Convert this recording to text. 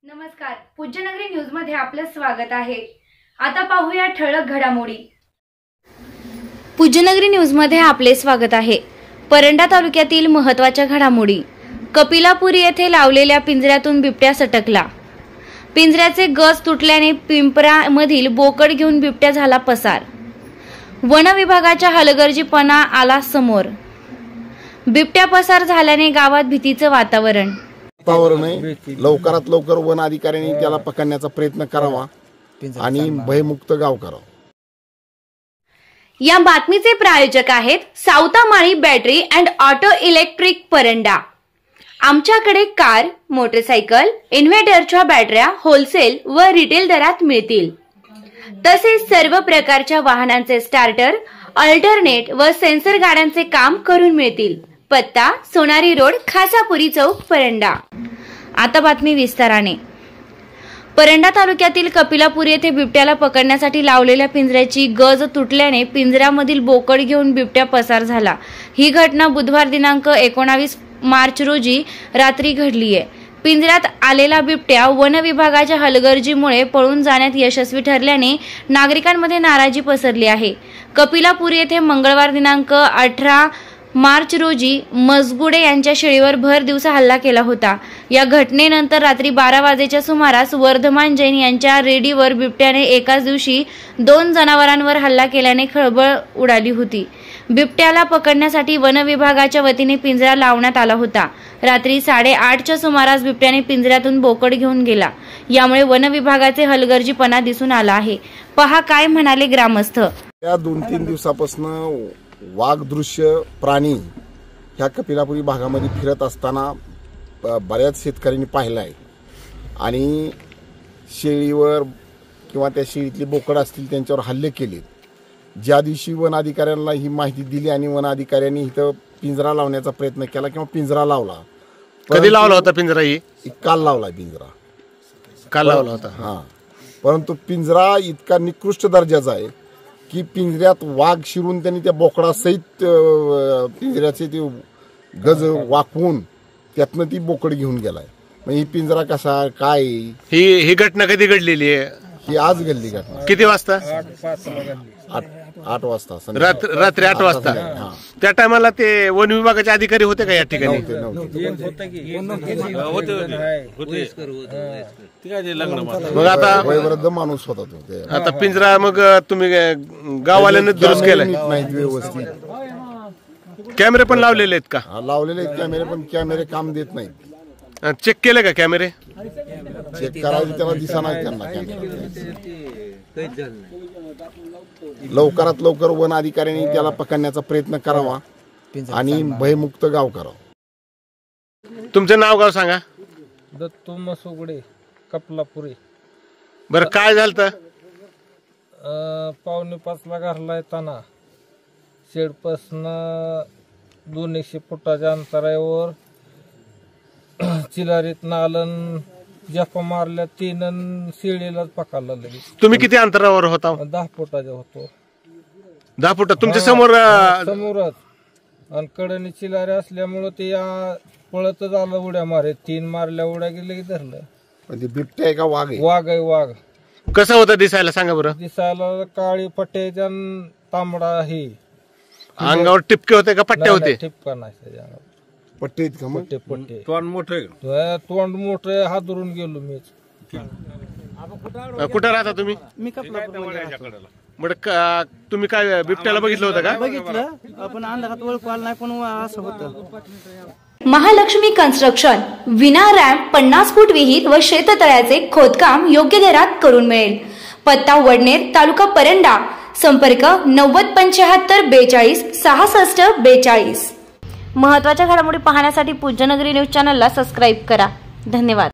नमस्कार, पूज्यनगरी न्यूज मध्ये आपलं स्वागत आहे। आता पाहूया ठळक घडामोडी। पूज्यनगरी न्यूज मध्ये आपले स्वागत आहे। परंडा तालुक्यातील महत्त्वाच्या घडामोडी। कपिलापुरी येथे लावलेल्या पिंजऱ्यातून बिबट्या सटकला। पिंजऱ्याचे गज तुटल्याने पिंपरामधील बोकड घेऊन बिबट्या झाला पसार। वन विभागाच्या हलगर्जीपणा आला समोर। बिबट्या पसार झाल्याने गावात भीतीचं वातावरण आहे। लवकरात लवकर वन अधिकाऱ्यांनी त्याला पकडण्याचा प्रयत्न करावा आणि भयमुक्त गाव करावं। या बातमीचे प्रायोजक आहेत Savatamali battery and auto electric Paranda. आमच्याकडे कार, मोटरसायकल, इन्व्हर्टरच्या बॅटऱ्या होलसेल व रिटेल दरात मिळतील। तसेच सर्व प्रकारच्या वाहनांचे स्टार्टर, अल्टरनेट व सेन्सर गाड्यांचे काम करून मिळतील। पत्ता सोनारी रोड, खासापुरी चौक, परंडा। आता बातमी विस्ताराने। परंडा तालुक्यातील कपिलापुरी येथे बिबट्याला पकडण्यासाठी लावलेल्या पिंजऱ्याची गज तुटल्याने पिंजऱ्यामधील बोकड घेऊन बिबट्या पसार झाला। ही घटना बुधवार दिनांक 19 मार्च रोजी रात्री घडली आहे। पिंजऱ्यात आलेला बिबट्या वन विभागाच्या हलगर्जीमुळे पळून जाण्यात यशस्वी ठरल्याने नागरिकांमध्ये नाराजी पसरली आहे। कपिलापुरी येथे मंगळवार दिनांक 18 मार्च रोजी मजगुडे यांच्या शेळीवर भर दिवसा हल्ला केला होता। या घटनेनंतर रात्री 12 वाजेच्या सुमारास वर्धमान जैन यांच्या रेडीवर बिबट्याने एकाच दिवशी 2 जनावरांवर हल्ला केल्याने खळबळ उडाली होती। बिबट्याला पकडण्यासाठी वन विभागाच्या वतीने पिंजरा लावण्यात आला होता। रात्री 8:30च्या सुमारास बिबट्याने पिंजऱ्यातून बोकड घेऊन गेला। यामुळे वन विभागाचे हलगर्जीपणा दिसून आला आहे। पहा काय म्हणाले ग्रामस्थ। या 2-3 दिवसापासून वाघ दृश्य प्राणी ह्या कपिलापुरी भागामध्ये फिरत असताना बऱ्याच शेतकऱ्यांनी पाहिलं आहे आणि शेळीवर किंवा त्या शेळीतले बोकड असतील त्यांच्यावर हल्ले केले। ज्या दिवशी वन अधिकाऱ्यांना ही माहिती दिली आणि वन अधिकाऱ्यांनी इथं पिंजरा लावण्याचा प्रयत्न केला किंवा पिंजरा लावला। कधी लावला होता पिंजरा? काल लावला पिंजरा, काल लावला होता। हां, परंतु पिंजरा इतका निकृष्ट दर्जाचा आहे की पिंजऱ्यात वाघ शिरून त्यांनी त्या बोकडासहित पिंजऱ्याचे ते गज वाकवून त्यातनं ती बोकड घेऊन गेलाय। मग ही पिंजरा कसा काय? ही घटना कधी घडलेली आहे? ही आज घडली घटना। किती वाजता? 8 वाजता, रात्री 8 वाजता। त्या टायमाला ते वन विभागाचे अधिकारी होते का या ठिकाणी? मग आता वयोवृद्ध माणूस होता तो। आता पिंजरा मग तुम्ही गाववाल्यांनी दुरुस्त केलाय? व्यवस्थित कॅमेरे पण लावलेले आहेत का? लावलेले कॅमेरे, पण कॅमेरे काम देत नाहीत। चेक केले का कॅमेरे? चेक करायचे त्याला दिसना त्यांना कॅमेरे। लवकरात लवकर वन अधिकाऱ्यांनी त्याला पकडण्याचा प्रयत्न करावा आणि भयमुक्त गाव करावं। तुमचं नाव गाव सांगा। दत्तू मसुगडे, कपिलापुरी। बरं, काय झालं? 4:45ला घरला येताना शेडपासून 200 फुटाच्या अंतरावर चिलारीत नालन जपा मारल्या 3 शेळीलाच पकडला लगेच। तुम्ही किती अंतरावर होता? 10 फुटाचा होतो। 10 फुट तुमच्या समोरच, आणि कडनी चिलारी असल्यामुळे ते पळतच आलं उड्या मारे। 3 मारल्या उड्या गेले की धरलं। म्हणजे बिबट्या आहे का वाघ आहे? वाघ आहे, वाघ। कसं होतं दिसायला सांगा बरं? दिसायला काळी पट्ट्याच्या तांबडा आहे। अंगावर टिपके होते का पट्ट्या होते? टिपका नाही त्याच्यावर, पट्टे आहेत का? पट्टे। तोंड मोठे हादरून गेलो मी। कुठं राहता तुम्ही? मी कपिलापुरी। बरं, तुम्ही काय बिबट्याला बघितलं होतं का? बघितलं, आपण अंधारात ओळखू आलं नाही, पण असं होतं। महालक्ष्मी कन्स्ट्रक्शन विना रॅम्प 50 फूट विहीर व शेततळ्याचे खोदकाम योग्य दरात करून मिळेल। पत्ता वडनेर, तालुका परंडा। संपर्क 9075 42 66 42। महत्त्वाच्या घडामोडी पाहण्यासाठी पूज्यनगरी न्यूज चॅनलला सबस्क्राईब करा। धन्यवाद।